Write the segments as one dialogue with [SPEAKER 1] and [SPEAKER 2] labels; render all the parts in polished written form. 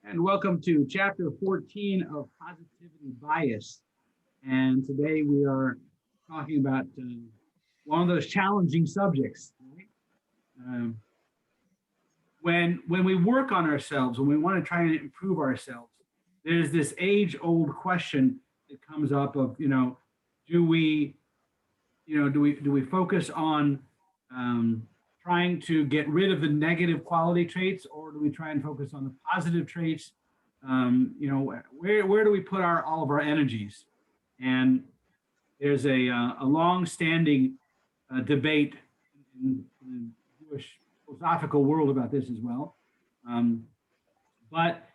[SPEAKER 1] And welcome to chapter 14 of Positivity Bias. And today we are talking about one of those challenging subjects. Right? When we work on ourselves, when we want to try and improve ourselves, there's this age-old question that comes up of, do we, do we focus on trying to get rid of the negative quality traits, or do we try and focus on the positive traits? Where do we put all of our energies? And there's a long-standing debate in the Jewish philosophical world about this as well. But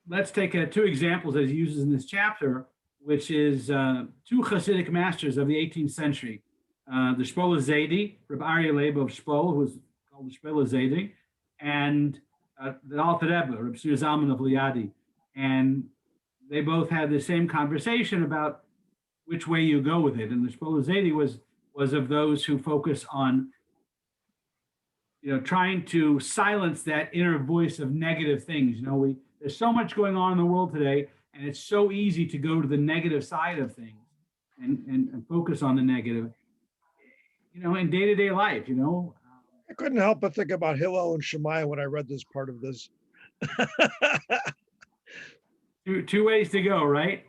[SPEAKER 1] let's take two examples that he uses in this chapter, which is two Hasidic masters of the 18th century. The Shpola Zaidi, Reb Aryeh Leib of Shpol, who was called the Shpola Zaidi, and the Alter Rebbe, Reb Shlomo Zalman of Liadi. And they both had the same conversation about which way you go with it. And the Shpola Zaidi was of those who focus on, trying to silence that inner voice of negative things. There's so much going on in the world today, and it's so easy to go to the negative side of things and focus on the negative. In day-to-day life,
[SPEAKER 2] I couldn't help but think about Hillel and Shemaiah when I read this part of this.
[SPEAKER 1] Two ways to go, right?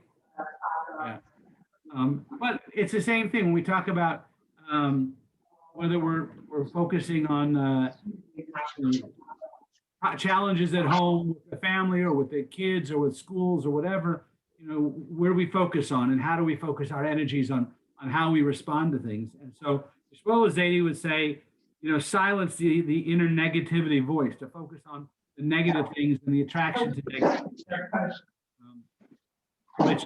[SPEAKER 1] Yeah. But it's the same thing when we talk about whether we're focusing on challenges at home with the family or with the kids or with schools or whatever. Where do we focus on, and how do we focus our energies on how we respond to things? And so Shpola Zaidi would say, silence the inner negativity voice, to focus on the negative things and the attraction to negative, which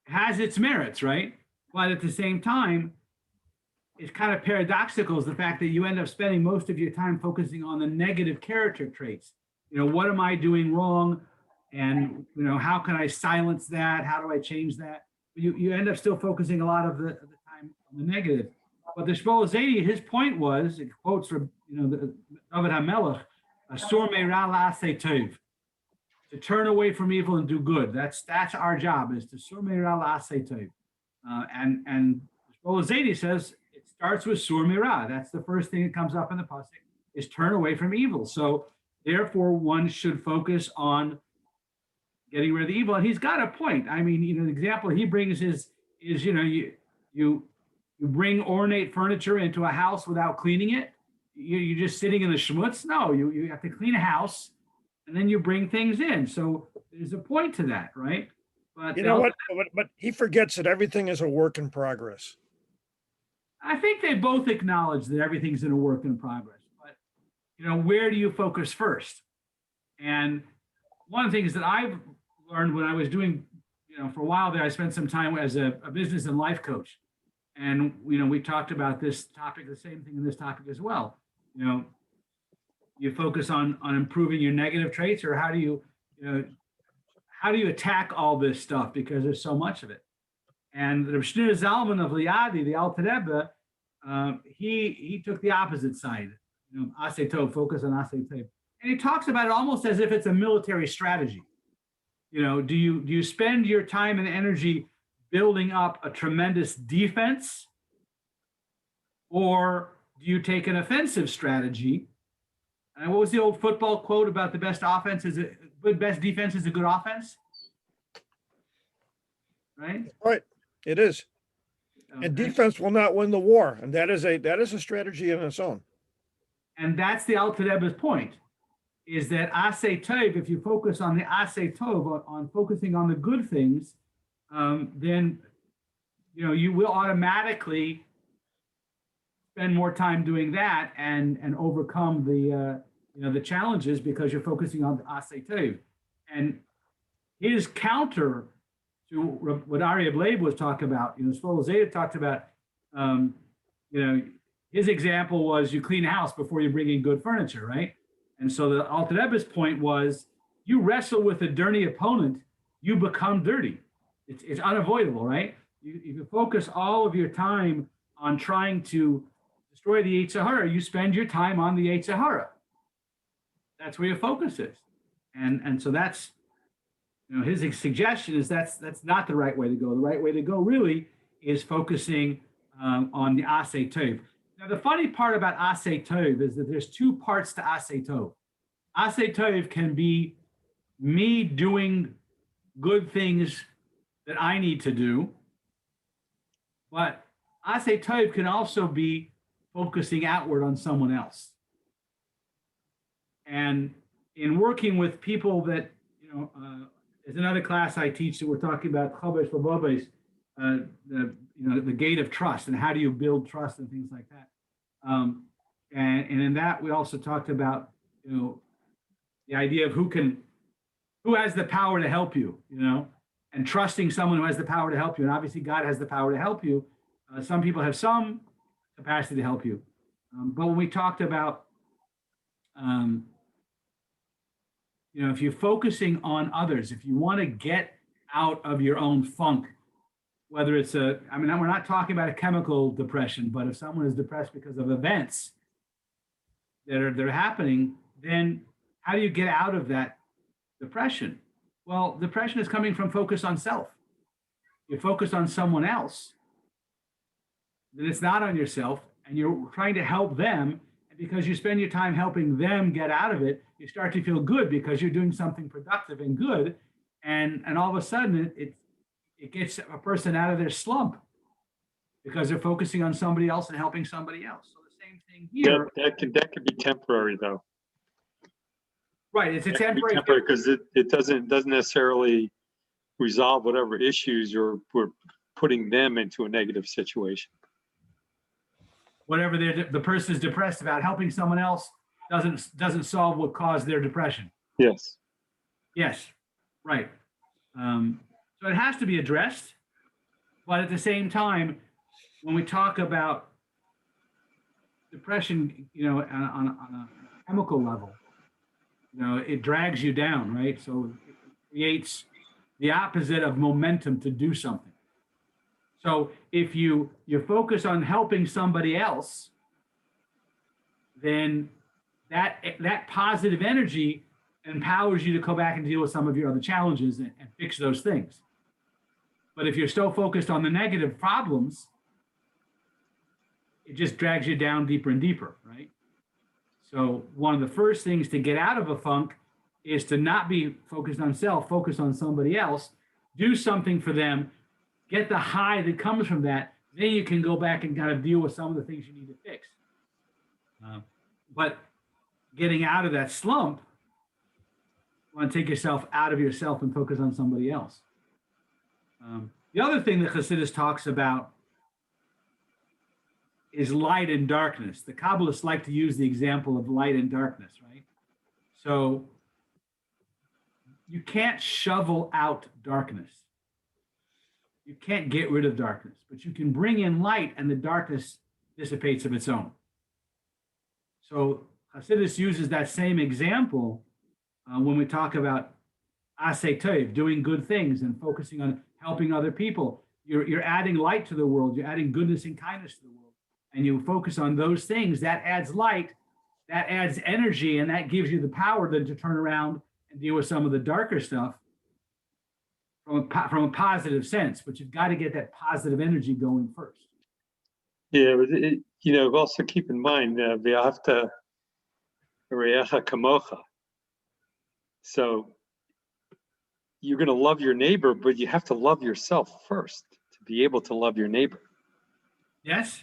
[SPEAKER 1] has its merits, right? But at the same time, it's kind of paradoxical, is the fact that you end up spending most of your time focusing on the negative character traits. What am I doing wrong? And, how can I silence that? How do I change that? You end up still focusing a lot of the time on the negative. But the Shpola Zaidi, his point was, it quotes from, the David HaMelech, Asur me'ra la'aseh tov, to turn away from evil and do good. That's our job, is to Sur me'ra la'aseh tov. And Shpola Zaidi says it starts with Sur me'ra. That's the first thing that comes up in the pasuk, is turn away from evil. So therefore, one should focus on getting rid of the evil. And he's got a point. I mean, the example he brings is you bring ornate furniture into a house without cleaning it. You're just sitting in the schmutz. No, you have to clean a house, and then you bring things in. So there's a point to that, right? But
[SPEAKER 2] But he forgets that everything is a work in progress.
[SPEAKER 1] I think they both acknowledge that everything's in a work in progress. But where do you focus first? And one of the things that I've learned when I was doing, for a while there, I spent some time as a business and life coach. And, we talked about this topic, the same thing in this topic as well. You focus on improving your negative traits, or how do you attack all this stuff, because there's so much of it. And the Reb Shlomo Zalman of Liadi, the Alter Rebbe, he took the opposite side, Aseh Tov, focus on Aseh Tov. And he talks about it almost as if it's a military strategy. Do you spend your time and energy building up a tremendous defense, or do you take an offensive strategy? And what was the old football quote about the best defense is a good offense? Right?
[SPEAKER 2] Right. It is. And defense will not win the war. And that is a strategy in its own.
[SPEAKER 1] And that's the Alter Rebbe's point, is that Aseh Tov, if you focus on the Aseh Tov, on focusing on the good things, then you will automatically spend more time doing that and overcome the challenges, because you're focusing on the Aseh Tov. And his counter to what Aryeh Leib was talking about, Shpola Zaidi talked about, his example was you clean a house before you bring in good furniture, right? And so the Alter Rebbe's point was, you wrestle with a dirty opponent, you become dirty. It's unavoidable, right? You focus all of your time on trying to destroy the Yetzer Hara, you spend your time on the Yetzer Hara. That's where your focus is. And so that's, his suggestion is that's not the right way to go. The right way to go really is focusing on the Asay Tov. Now, the funny part about Asay Tov is that there's two parts to Asay Tov. Asay Tov can be me doing good things that I need to do, but Asay Tov can also be focusing outward on someone else. And in working with people that, there's another class I teach that we're talking about Chabesh Labobes, the gate of trust and how do you build trust and things like that. And in that we also talked about, the idea of who has the power to help you, and trusting someone who has the power to help you. And obviously God has the power to help you. Some people have some capacity to help you. But when we talked about, if you're focusing on others, if you want to get out of your own funk, whether it's we're not talking about a chemical depression, but if someone is depressed because of events that are happening, then how do you get out of that depression? Well, depression is coming from focus on self. You focus on someone else, then it's not on yourself, and you're trying to help them. And because you spend your time helping them get out of it, you start to feel good because you're doing something productive and good. And all of a sudden it gets a person out of their slump because they're focusing on somebody else and helping somebody else. So the same thing here.
[SPEAKER 3] That could be temporary though.
[SPEAKER 1] Right, it's a
[SPEAKER 3] That could be
[SPEAKER 1] temporary
[SPEAKER 3] because it doesn't necessarily resolve whatever issues we're putting them into a negative situation.
[SPEAKER 1] whatever the person is depressed about. Helping someone else doesn't solve what caused their depression.
[SPEAKER 3] Yes.
[SPEAKER 1] Yes, right. So it has to be addressed, but at the same time, when we talk about depression, on a chemical level, it drags you down, right? So it creates the opposite of momentum to do something. So if you focus on helping somebody else, then that positive energy empowers you to go back and deal with some of your other challenges and fix those things. But if you're still focused on the negative problems, it just drags you down deeper and deeper, right? So one of the first things to get out of a funk is to not be focused on self, focus on somebody else, do something for them, get the high that comes from that. Then you can go back and kind of deal with some of the things you need to fix. But getting out of that slump, you want to take yourself out of yourself and focus on somebody else. The other thing that Chassidus talks about is light and darkness. The Kabbalists like to use the example of light and darkness, right? So you can't shovel out darkness. You can't get rid of darkness, but you can bring in light and the darkness dissipates of its own. So Chassidus uses that same example when we talk about aseh tov, doing good things and focusing on helping other people. You're adding light to the world. You're adding goodness and kindness to the world. And you focus on those things. That adds light, that adds energy, and that gives you the power to turn around and deal with some of the darker stuff from a positive sense. But you've got to get that positive energy going first.
[SPEAKER 3] Yeah, but also keep in mind, v'ahavta re'echa kamocha. So you're going to love your neighbor, but you have to love yourself first to be able to love your neighbor.
[SPEAKER 1] Yes,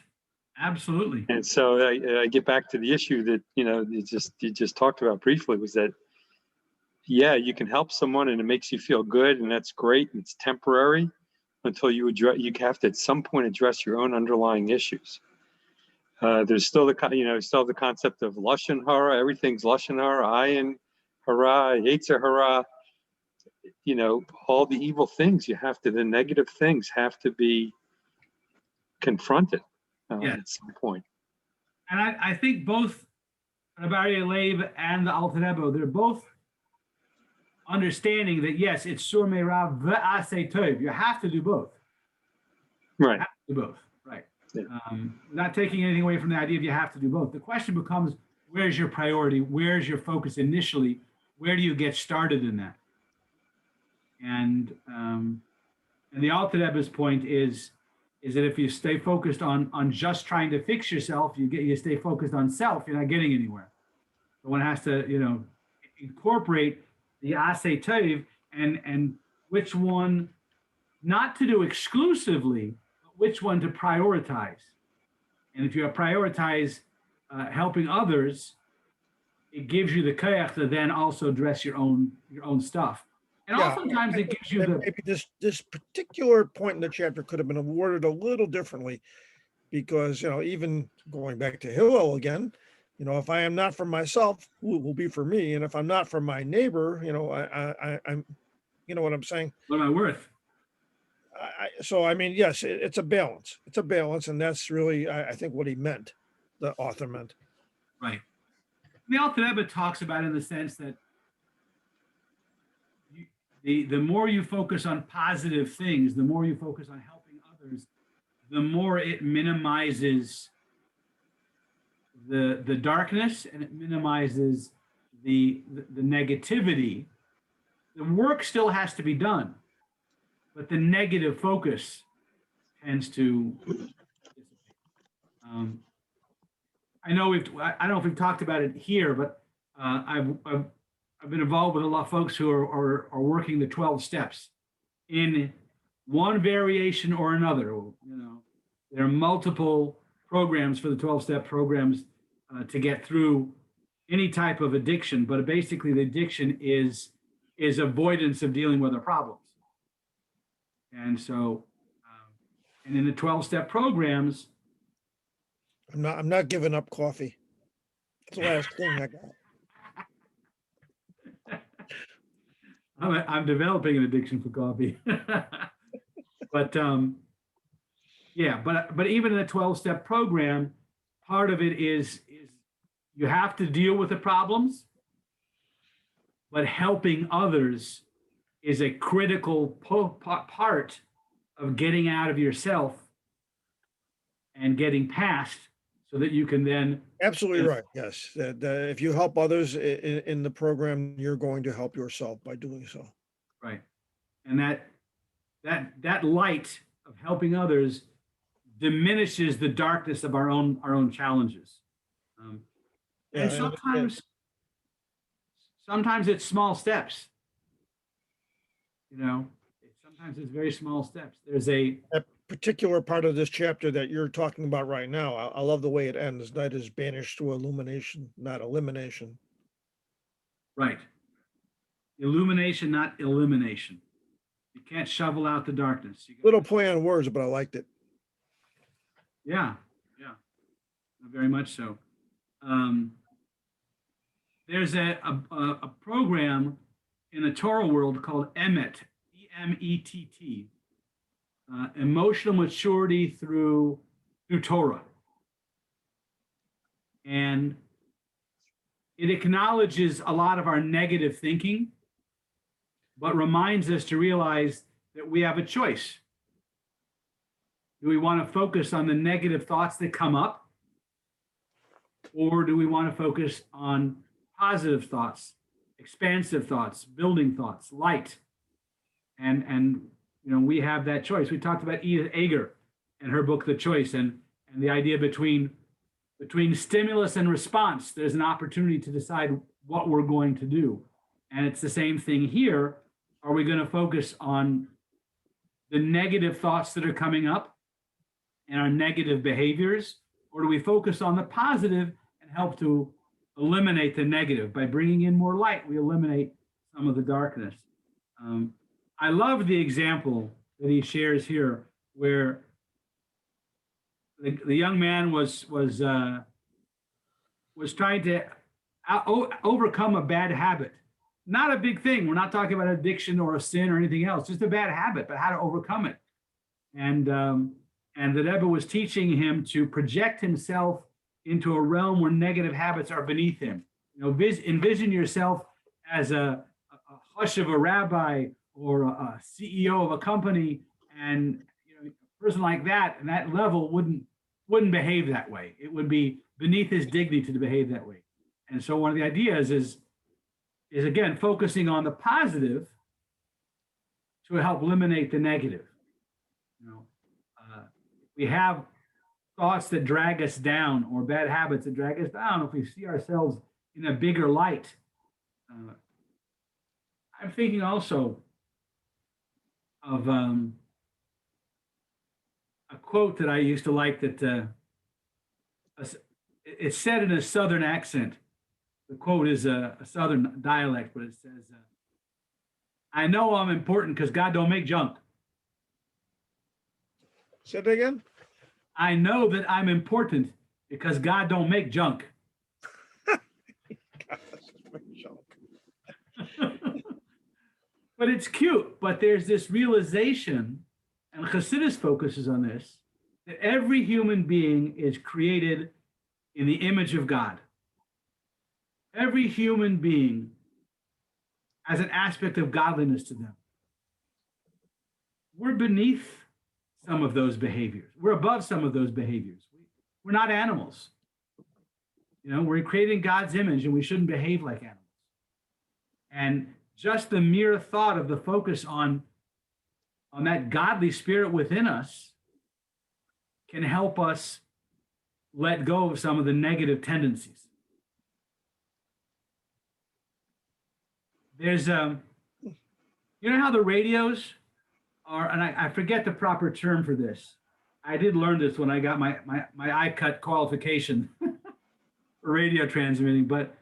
[SPEAKER 1] absolutely.
[SPEAKER 3] And so I get back to the issue that you just talked about briefly, was that you can help someone and it makes you feel good and that's great and it's temporary until you have to at some point address your own underlying issues. There's still the concept of lashon hara. Everything's lashon hara, ayin hara, yetzer hara. All the evil things the negative things have to be confronted at some point.
[SPEAKER 1] And I think both Rabbi Leib and the Alter Rebbe, they're both understanding that yes, it's sur meirav v'aseh tov. You have to do both.
[SPEAKER 3] Right.
[SPEAKER 1] You have to do both. Right.
[SPEAKER 3] Yeah.
[SPEAKER 1] Not taking anything away from the idea of you have to do both. The question becomes, where's your priority? Where's your focus initially? where do you get started in that? And the Alter Rebbe's point is that if you stay focused on just trying to fix yourself, you stay focused on self, you're not getting anywhere. So one has to, incorporate the Asay Tov and which one not to do exclusively, but which one to prioritize. And if you prioritize helping others, it gives you the koyach to then also address your own stuff. And
[SPEAKER 2] Yeah,
[SPEAKER 1] oftentimes it gives you
[SPEAKER 2] and
[SPEAKER 1] the
[SPEAKER 2] maybe this particular point in the chapter could have been awarded a little differently, because even going back to Hillel again, if I am not for myself, who will be for me? And if I'm not for my neighbor, I'm, you know what I'm saying?
[SPEAKER 1] what am I worth?
[SPEAKER 2] So I mean, yes, it's a balance. It's a balance, and that's really, I think, what he meant. The author meant.
[SPEAKER 1] Right. The Alter Rebbe talks about it in the sense that the more you focus on positive things, the more you focus on helping others, the more it minimizes the darkness and it minimizes the negativity. The work still has to be done, but the negative focus tends to dissipate. I know I don't know if we've talked about it here, but I've been involved with a lot of folks who are working the 12 steps in one variation or another. There are multiple programs for the 12-step programs to get through any type of addiction, but basically the addiction is avoidance of dealing with our problems. And so, and in the 12-step programs,
[SPEAKER 2] I'm not giving up coffee. It's the last thing I got.
[SPEAKER 1] I'm developing an addiction for coffee. But yeah, but even in the 12-step program, part of it is you have to deal with the problems, but helping others is a critical part of getting out of yourself and getting past so that you can then.
[SPEAKER 2] Absolutely right. Yes. That if you help others in the program, you're going to help yourself by doing so.
[SPEAKER 1] Right. And that light of helping others diminishes the darkness of our own challenges. And sometimes it's small steps. Sometimes it's very small steps. There's
[SPEAKER 2] that particular part of this chapter that you're talking about right now. I love the way it ends. That is banished to illumination, not elimination.
[SPEAKER 1] Right. Illumination, not elimination. You can't shovel out the darkness.
[SPEAKER 2] Little play on words, but I liked it.
[SPEAKER 1] Yeah, very much so. There's a program in the Torah world called EMET, EMETT, emotional maturity through Torah, and it acknowledges a lot of our negative thinking, but reminds us to realize that we have a choice. Do we want to focus on the negative thoughts that come up? Or do we want to focus on positive thoughts, expansive thoughts, building thoughts, light? And we have that choice. We talked about Edith Eger and her book, The Choice, and the idea between stimulus and response, there's an opportunity to decide what we're going to do. And it's the same thing here. Are we going to focus on the negative thoughts that are coming up and our negative behaviors? Or do we focus on the positive and help to eliminate the negative? By bringing in more light, we eliminate some of the darkness. I love the example that he shares here, where the young man was trying to overcome a bad habit. Not a big thing. We're not talking about addiction or a sin or anything else, just a bad habit, but how to overcome it. And the Rebbe was teaching him to project himself into a realm where negative habits are beneath him. Envision yourself as a hush of a rabbi or a CEO of a company, and a person like that and that level wouldn't behave that way. It would be beneath his dignity to behave that way. And so one of the ideas is is again focusing on the positive to help eliminate the negative. You know, we have thoughts that drag us down or bad habits that drag us down. If we see ourselves in a bigger light, I'm thinking also of a quote that I used to like that it's said in a Southern accent. The quote is a Southern dialect, but it says, I know I'm important because God don't make junk.
[SPEAKER 2] Say that again.
[SPEAKER 1] I know that I'm important because God don't make junk. But it's cute. But there's this realization, and Hasidus focuses on this, that every human being is created in the image of God. Every human being has an aspect of godliness to them. We're beneath some of those behaviors. We're above some of those behaviors. We're not animals. You know, we're creating God's image and we shouldn't behave like animals. And just the mere thought of the focus on that godly spirit within us can help us let go of some of the negative tendencies. There's, you know how the radios are, and I forget the proper term for this. I did learn this when I got my ICUT qualification for radio transmitting, but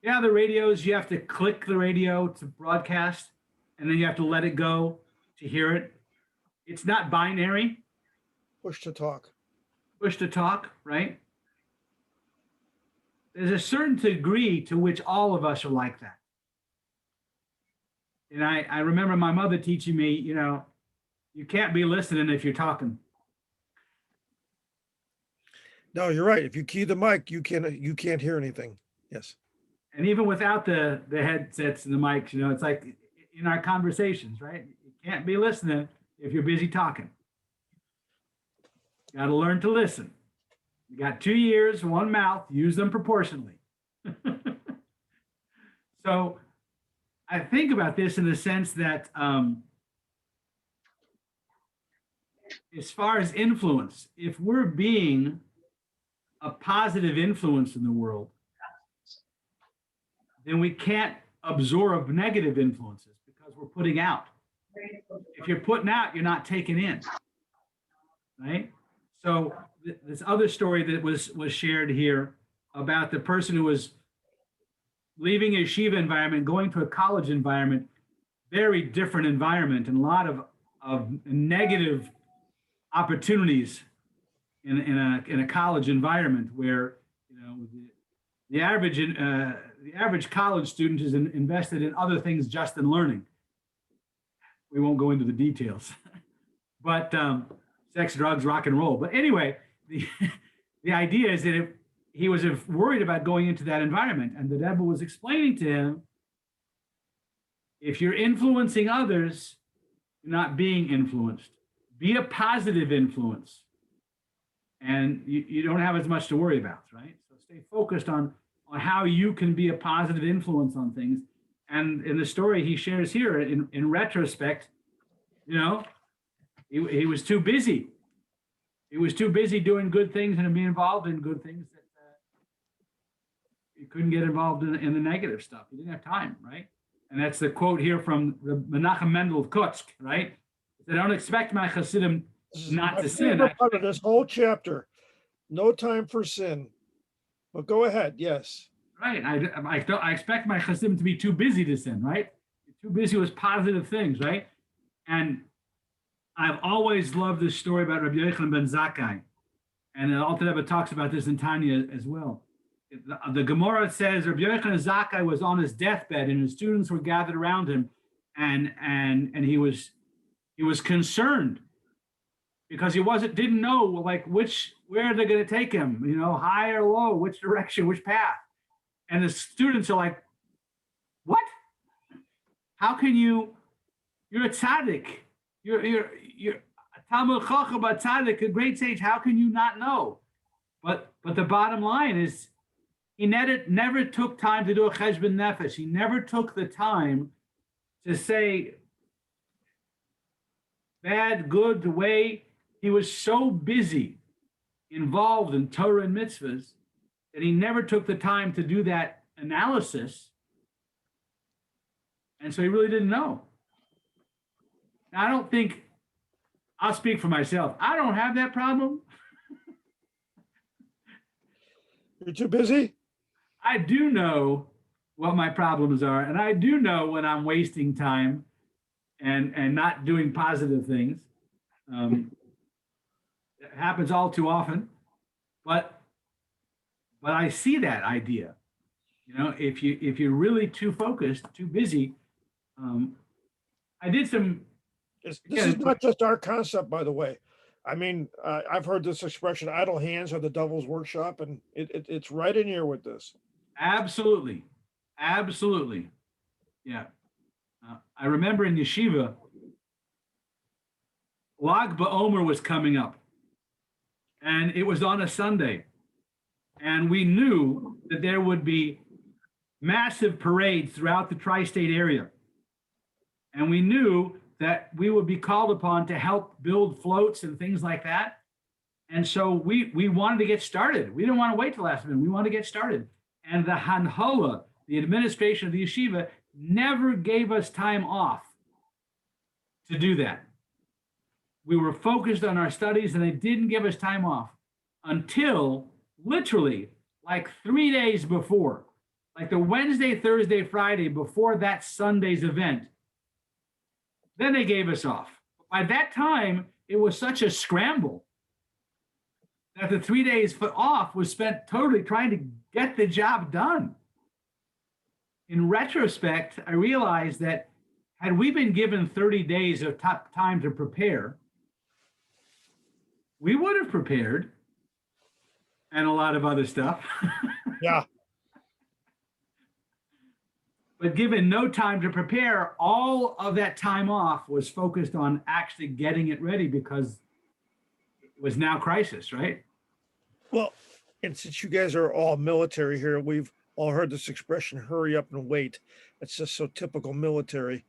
[SPEAKER 1] yeah, the radios, you have to click the radio to broadcast, and then you have to let it go to hear it. It's not binary.
[SPEAKER 2] Push to talk.
[SPEAKER 1] Push to talk, right? There's a certain degree to which all of us are like that. And I remember my mother teaching me, you know, you can't be listening if you're talking.
[SPEAKER 2] No, you're right. If you key the mic, you can't hear anything. Yes.
[SPEAKER 1] And even without the headsets and the mics, you know, it's like in our conversations, right? You can't be listening if you're busy talking. You got to learn to listen. You got 2 ears, one mouth, use them proportionally. So I think about this in the sense that as far as influence, if we're being a positive influence in the world, then we can't absorb negative influences because we're putting out. If you're putting out, you're not taking in, right? So this other story that was shared here about the person who was leaving a yeshiva environment, going to a college environment, very different environment, and a lot of negative opportunities in a college environment where, you know, the average college student is invested in other things just in learning. We won't go into the details, but sex, drugs, rock and roll. But anyway, the idea is that if he was worried about going into that environment, and the devil was explaining to him, if you're influencing others, you're not being influenced. Be a positive influence, and you don't have as much to worry about, right? So stay focused on how you can be a positive influence on things. And in the story he shares here, in retrospect, you know, he was too busy. He was too busy doing good things and being involved in good things that he couldn't get involved in the negative stuff. He didn't have time, right? And that's the quote here from Menachem Mendel of Kutsk, right? He said, I don't expect my Hasidim not to sin.
[SPEAKER 2] Part of this whole chapter, no time for sin. But go ahead, yes.
[SPEAKER 1] Right. I expect my Hasidim to be too busy to sin, right? Too busy with positive things, right? And I've always loved this story about Rabbi Yochanan ben Zakkai. And the Alter Rebbe talks about this in Tanya as well. The Gemara says Rabbi Yochanan Zakkai was on his deathbed and his students were gathered around him, and he was concerned because he didn't know like where they're going to take him, you know, high or low, which direction, which path. And the students are like, what? How can you're a tzaddik. You're a Talmud Chacham, a tzaddik, a great sage. How can you not know? But the bottom line is he never took time to do a cheshbon nefesh. He never took the time to say bad, good, the way he was so busy involved in Torah and mitzvahs that he never took the time to do that analysis. And so he really didn't know. Now, I don't think, I'll speak for myself. I don't have that problem.
[SPEAKER 2] You're too busy?
[SPEAKER 1] I do know what my problems are, and I do know when I'm wasting time and not doing positive things. It happens all too often, but I see that idea. You know, if you're really too focused, too busy, I did some.
[SPEAKER 2] This
[SPEAKER 1] Yeah,
[SPEAKER 2] is not just our concept, by the way. I mean, I've heard this expression, idle hands are the devil's workshop, and it's right in here with this.
[SPEAKER 1] Absolutely, absolutely, yeah. I remember in yeshiva, Lag BaOmer was coming up, and it was on a Sunday, and we knew that there would be massive parades throughout the tri-state area, and we knew that we would be called upon to help build floats and things like that. And so we wanted to get started. We didn't want to wait till last minute. We wanted to get started. And the Hanhola, the administration of the yeshiva, never gave us time off to do that. We were focused on our studies and they didn't give us time off until literally like 3 days before, like the Wednesday, Thursday, Friday before that Sunday's event. Then they gave us off. By that time, it was such a scramble that the 3 days off was spent totally trying to get the job done. In retrospect, I realized that had we been given 30 days of time to prepare, we would have prepared and a lot of other stuff.
[SPEAKER 2] Yeah.
[SPEAKER 1] But given no time to prepare, all of that time off was focused on actually getting it ready because it was now crisis, right?
[SPEAKER 2] Well, and since you guys are all military here, we've all heard this expression, hurry up and wait. It's just so typical military.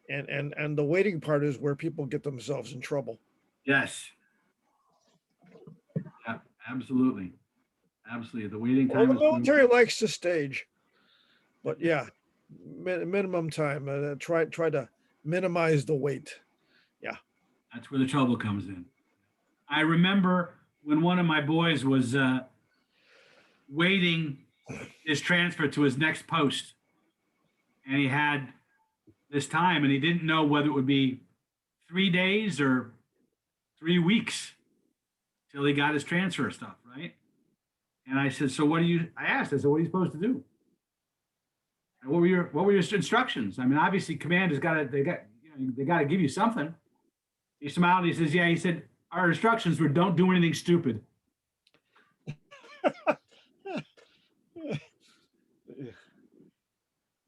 [SPEAKER 2] And the waiting part is where people get themselves in trouble.
[SPEAKER 1] Yes. Yeah, absolutely. Absolutely. The waiting
[SPEAKER 2] Well,
[SPEAKER 1] time
[SPEAKER 2] the military likes to stage, but yeah, minimum time. Try to minimize the wait. Yeah.
[SPEAKER 1] That's where the trouble comes in. I remember when one of my boys was waiting his transfer to his next post, and he had this time, and he didn't know whether it would be 3 days or 3 weeks till he got his transfer stuff, right? And I said, so I asked, I said, what are you supposed to do? And what were your instructions? I mean, obviously command they got to give you something. He smiled, he says, yeah, he said, our instructions were don't do anything stupid.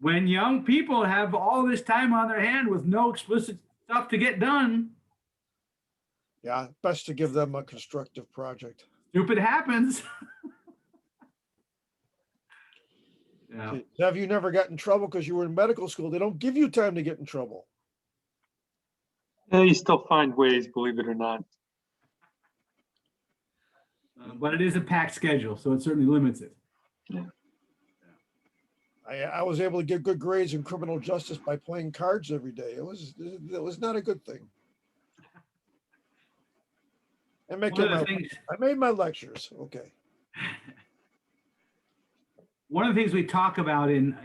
[SPEAKER 1] When young people have all this time on their hand with no explicit stuff to get done,
[SPEAKER 2] Yeah, best to give them a constructive project.
[SPEAKER 1] stupid happens. Yeah.
[SPEAKER 2] Have you never got in trouble because you were in medical school? They don't give you time to get in trouble.
[SPEAKER 3] Yeah, you still find ways, believe it or not.
[SPEAKER 1] But it is a packed schedule, so it certainly limits it.
[SPEAKER 2] I was able to get good grades in criminal justice by playing cards every day. It was not a good thing. I made my lectures. Okay.
[SPEAKER 1] One of the things we talk about in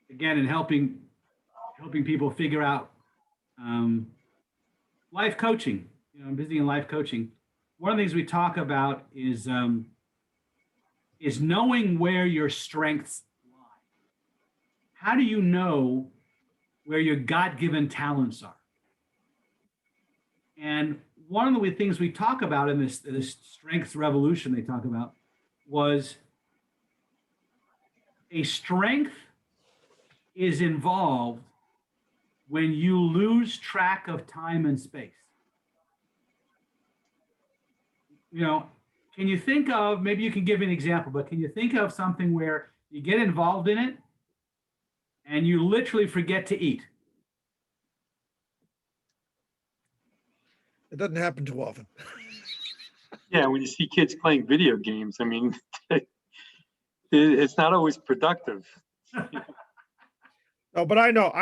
[SPEAKER 1] again in helping people figure out life coaching. You know, I'm busy in life coaching. One of the things we talk about is knowing where your strengths lie. How do you know where your God-given talents are? And one of the things we talk about in this strengths revolution they talk about was a strength is involved when you lose track of time and space. You know, can you think of, maybe you can give an example, but can you think of something where you get involved in it and you literally forget to eat?
[SPEAKER 2] It doesn't happen too often.
[SPEAKER 3] Yeah, when you see kids playing video games, I mean, it's not always productive.
[SPEAKER 2] No, but I know,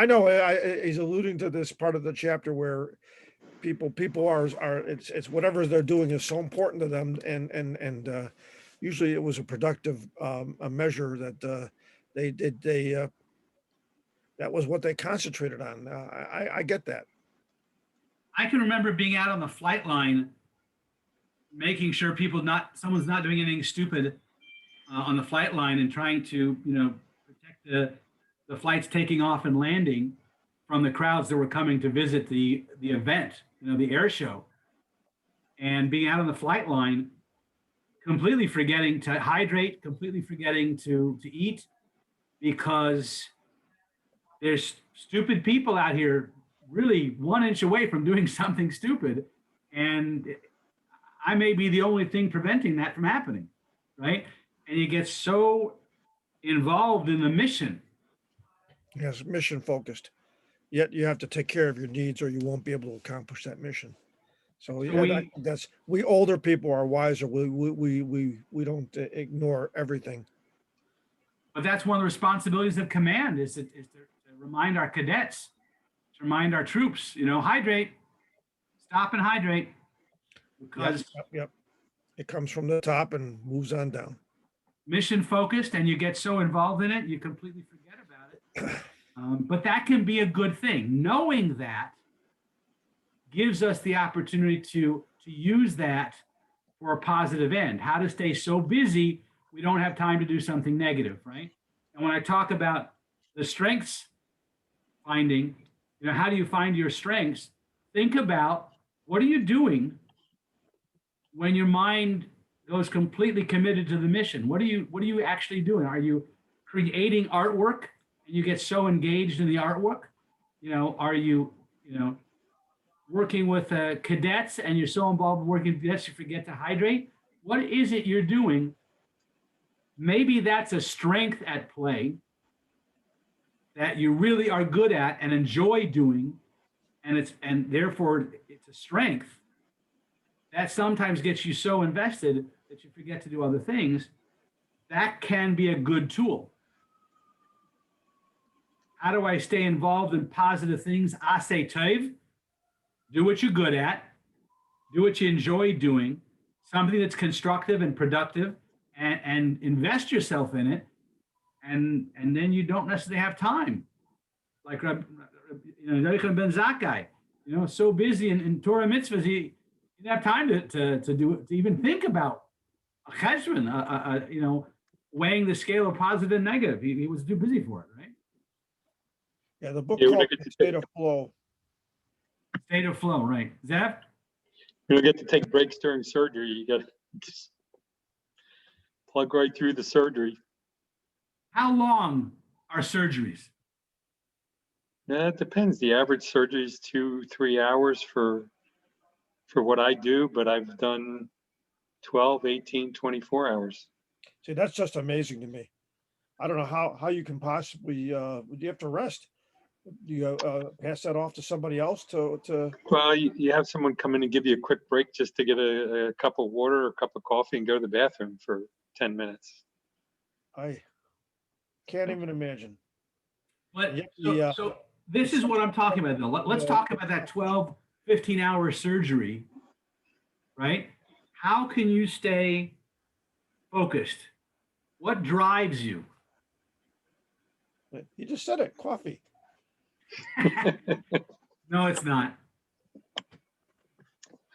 [SPEAKER 2] he's alluding to this part of the chapter where people are, it's whatever they're doing is so important to them. And usually it was a productive, a measure that, that was what they concentrated on. I get that.
[SPEAKER 1] I can remember being out on the flight line, making sure someone's not doing anything stupid on the flight line, and trying to, protect the flights taking off and landing from the crowds that were coming to visit the event, the air show, and being out on the flight line, completely forgetting to hydrate, completely forgetting to eat, because there's stupid people out here really 1 inch away from doing something stupid. And I may be the only thing preventing that from happening, right? And you get so involved in the mission.
[SPEAKER 2] Yes, mission focused. Yet you have to take care of your needs or you won't be able to accomplish that mission. So yeah, we older people are wiser. We don't ignore everything.
[SPEAKER 1] But that's one of the responsibilities of command is to remind our cadets, to remind our troops, hydrate, stop and hydrate, because
[SPEAKER 2] Yep. It comes from the top and moves on down.
[SPEAKER 1] mission focused, and you get so involved in it, you completely forget about it. But that can be a good thing. Knowing that gives us the opportunity to use that for a positive end. How to stay so busy we don't have time to do something negative, right? And when I talk about the strengths finding, how do you find your strengths? Think about, what are you doing when your mind goes completely committed to the mission? What are you actually doing? Are you creating artwork and you get so engaged in the artwork? Are you, working with cadets and you're so involved in working with cadets you forget to hydrate? What is it you're doing? Maybe that's a strength at play that you really are good at and enjoy doing, and therefore it's a strength that sometimes gets you so invested that you forget to do other things. That can be a good tool. How do I stay involved in positive things? Asay tov, do what you're good at, do what you enjoy doing, something that's constructive and productive, and invest yourself in it, and then you don't necessarily have time. Like Ben Zakkai, so busy in Torah mitzvahs, he didn't have time to even think about a cheshbon, weighing the scale of positive and negative. He was too busy for it, right?
[SPEAKER 2] Yeah, the book called State of Flow.
[SPEAKER 1] State of Flow, right? Zev?
[SPEAKER 3] You don't get to take breaks during surgery. You got to just plug right through the surgery.
[SPEAKER 1] How long are surgeries?
[SPEAKER 3] Yeah, it depends. The average surgery is 2-3 hours for what I do, but I've done 12, 18, 24 hours.
[SPEAKER 2] See, that's just amazing to me. I don't know how you can possibly, you have to rest. Do you pass that off to somebody else to?
[SPEAKER 3] Well, you have someone come in and give you a quick break just to get a cup of water or a cup of coffee and go to the bathroom for 10 minutes.
[SPEAKER 2] I can't even imagine.
[SPEAKER 1] But so this is what I'm talking about, though. Let's talk about that 12, 15-hour surgery, right? How can you stay focused? What drives you?
[SPEAKER 2] You just said it, coffee.
[SPEAKER 1] No, it's not.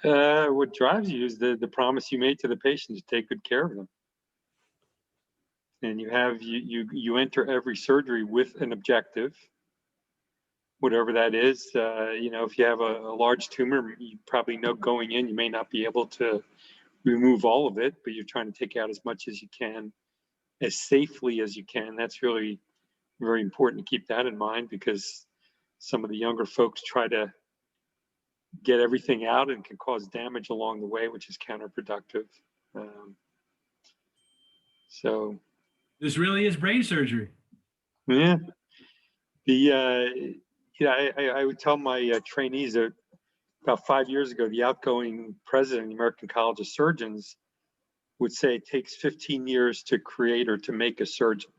[SPEAKER 3] What drives you is the promise you made to the patient to take good care of them. And you enter every surgery with an objective, whatever that is. If you have a large tumor, you probably know going in, you may not be able to remove all of it, but you're trying to take out as much as you can, as safely as you can. That's really very important to keep that in mind, because some of the younger folks try to get everything out and can cause damage along the way, which is counterproductive. Um, so,
[SPEAKER 1] This really is brain surgery.
[SPEAKER 3] yeah, I would tell my trainees that about 5 years ago, the outgoing president of the American College of Surgeons would say it takes 15 years to create or to make a surgeon.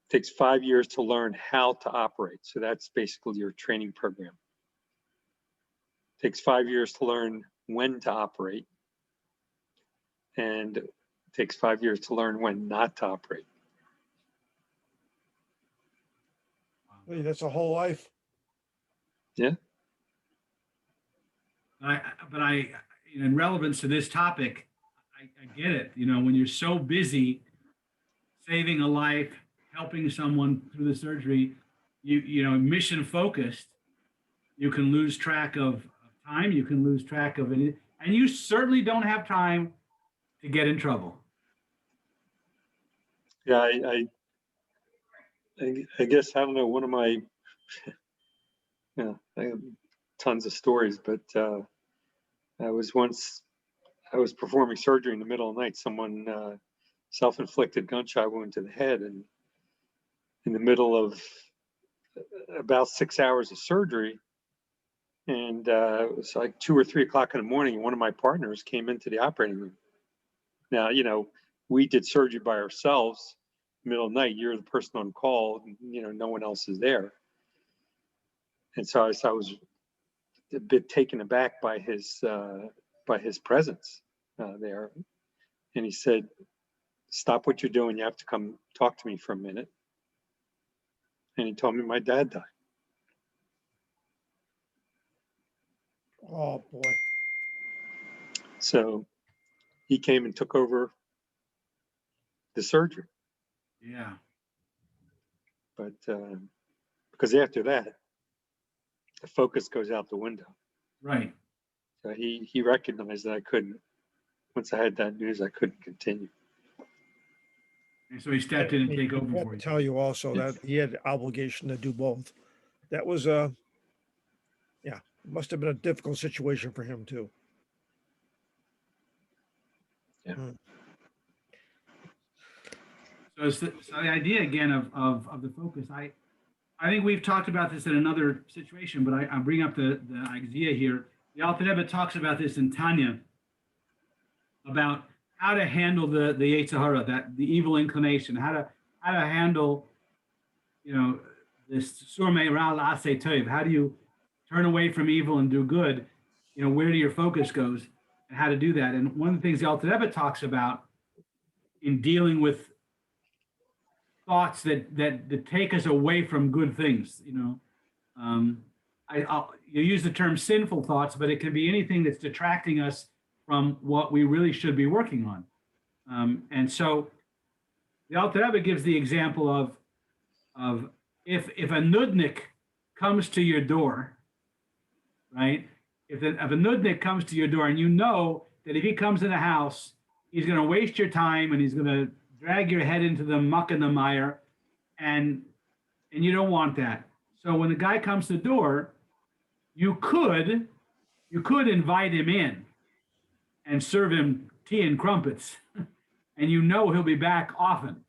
[SPEAKER 3] It takes 5 years to learn how to operate. So that's basically your training program. It takes 5 years to learn when to operate. And it takes 5 years to learn when not to operate.
[SPEAKER 2] Hey, that's a whole life.
[SPEAKER 3] Yeah.
[SPEAKER 1] But in relevance to this topic, I get it. You know, when you're so busy saving a life, helping someone through the surgery, you know, mission focused, you can lose track of time. You can lose track of it, and you certainly don't have time to get in trouble.
[SPEAKER 3] Yeah, I guess, I don't know, one of my, I have tons of stories, but I was performing surgery in the middle of the night. Someone self-inflicted gunshot wound to the head, and in the middle of about 6 hours of surgery, and it was like 2 or 3 o'clock in the morning. One of my partners came into the operating room. Now, you know, we did surgery by ourselves. Middle of the night, you're the person on call, and, you know, no one else is there. And so I was a bit taken aback by his presence there. And he said, "Stop what you're doing. You have to come talk to me for a minute." And he told me my dad died.
[SPEAKER 2] Oh boy.
[SPEAKER 3] So he came and took over the surgery.
[SPEAKER 1] Yeah.
[SPEAKER 3] But because after that, the focus goes out the window.
[SPEAKER 1] Right.
[SPEAKER 3] So he recognized that I couldn't. Once I had that news, I couldn't continue.
[SPEAKER 1] And so he stepped in and take over
[SPEAKER 2] I have
[SPEAKER 1] for
[SPEAKER 2] to
[SPEAKER 1] you.
[SPEAKER 2] tell you also that he had the obligation to do both. That was yeah, it must have been a difficult situation for him too.
[SPEAKER 3] Yeah.
[SPEAKER 1] So the idea again of the focus, I think we've talked about this in another situation, but I bring up the idea here. The Alter Rebbe talks about this in Tanya, about how to handle the Yetzer Hara, that the evil inclination, how to handle, you know, this Sur Me'ara L'aseh Tov. How do you turn away from evil and do good? You know, where do your focus goes, and how to do that. And one of the things the Alter Rebbe talks about in dealing with thoughts that take us away from good things, you know. You use the term sinful thoughts, but it can be anything that's detracting us from what we really should be working on. And so the Alter Rebbe gives the example of if a nudnik comes to your door, right? If a nudnik comes to your door, and you know that if he comes in the house, he's going to waste your time and he's going to drag your head into the muck and the mire, and you don't want that. So when the guy comes to the door, you could invite him in and serve him tea and crumpets, and you know he'll be back often.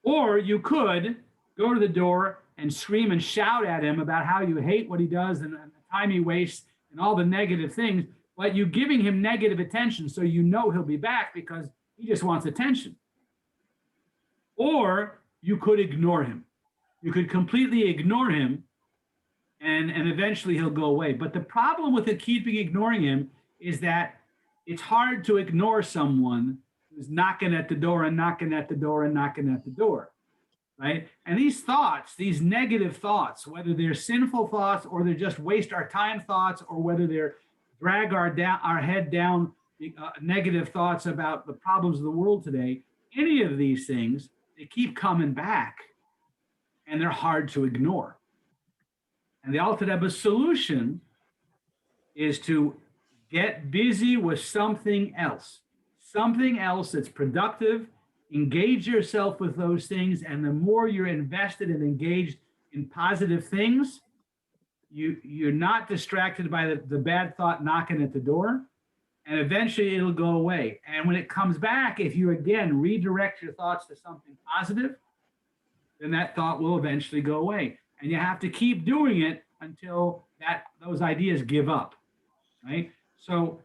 [SPEAKER 1] Or you could go to the door and scream and shout at him about how you hate what he does and the time he wastes and all the negative things, but you're giving him negative attention, so you know he'll be back because he just wants attention. Or you could ignore him. You could completely ignore him, and eventually he'll go away. But the problem with keeping ignoring him is that it's hard to ignore someone who's knocking at the door and knocking at the door and knocking at the door, right? And these thoughts, these negative thoughts, whether they're sinful thoughts or they're just waste our time thoughts, or whether they're drag our head down negative thoughts about the problems of the world today, any of these things, they keep coming back and they're hard to ignore. And the Alter Rebbe's solution is to get busy with something else that's productive. Engage yourself with those things, and the more you're invested and engaged in positive things, you're not distracted by the bad thought knocking at the door, and eventually it'll go away. And when it comes back, if you again redirect your thoughts to something positive, then that thought will eventually go away. And you have to keep doing it until those ideas give up, right? So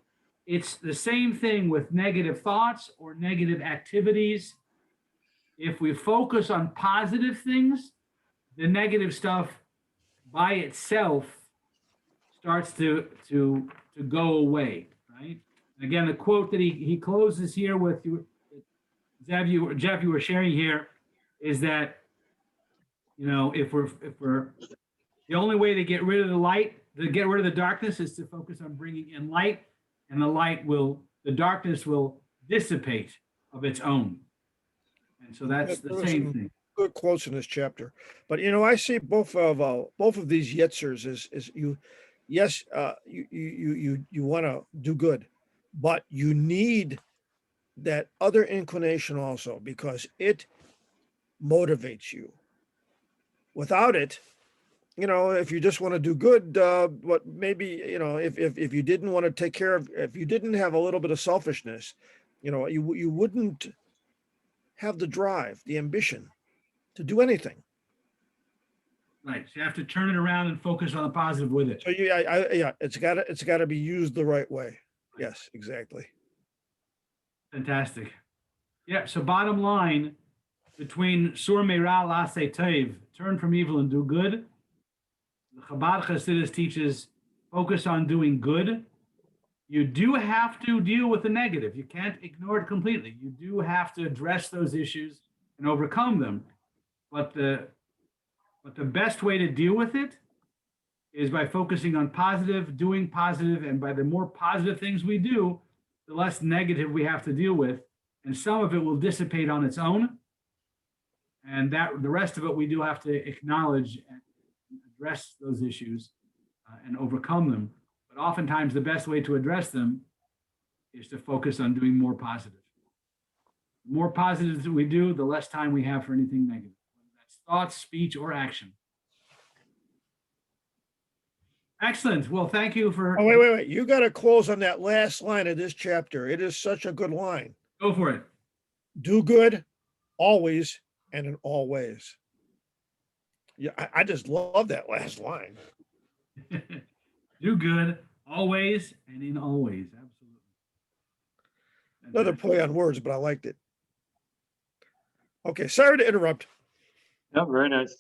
[SPEAKER 1] it's the same thing with negative thoughts or negative activities. If we focus on positive things, the negative stuff by itself starts to go away, right? Again, the quote that he closes here with you, Jeff, you were sharing here, is that, you know, if we're the only way to get rid of the light, to get rid of the darkness, is to focus on bringing in light, and the darkness will dissipate of its own. And so that's the same thing.
[SPEAKER 2] Good quotes in this chapter, but you know, I see both of these yitzers is you, yes, you want to do good, but you need that other inclination also, because it motivates you. Without it, you know, if you just want to do good, what maybe, you know, if you didn't want to take care of, if you didn't have a little bit of selfishness, you know, you wouldn't have the drive, the ambition to do anything.
[SPEAKER 1] Right. So you have to turn it around and focus on the positive with it.
[SPEAKER 2] So yeah, it's got to be used the right way. Yes, exactly.
[SPEAKER 1] Fantastic. Yeah. So bottom line, between sur meira lase tev, turn from evil and do good, the Chabad Hasidus teaches focus on doing good. You do have to deal with the negative. You can't ignore it completely. You do have to address those issues and overcome them. But the best way to deal with it is by focusing on positive, doing positive, and by the more positive things we do, the less negative we have to deal with. And some of it will dissipate on its own. And that the rest of it we do have to acknowledge and address those issues and overcome them. But oftentimes the best way to address them is to focus on doing more positive. The more positives that we do, the less time we have for anything negative, whether that's thoughts, speech, or action. Excellent. Well, thank you for.
[SPEAKER 2] Oh, wait. You got to close on that last line of this chapter. It is such a good line.
[SPEAKER 1] Go for it.
[SPEAKER 2] Do good always and in all ways. Yeah, I just love that last line.
[SPEAKER 1] Do good always and in all ways. Absolutely.
[SPEAKER 2] Another play on words, but I liked it. Okay, sorry to interrupt.
[SPEAKER 3] Yeah, very nice.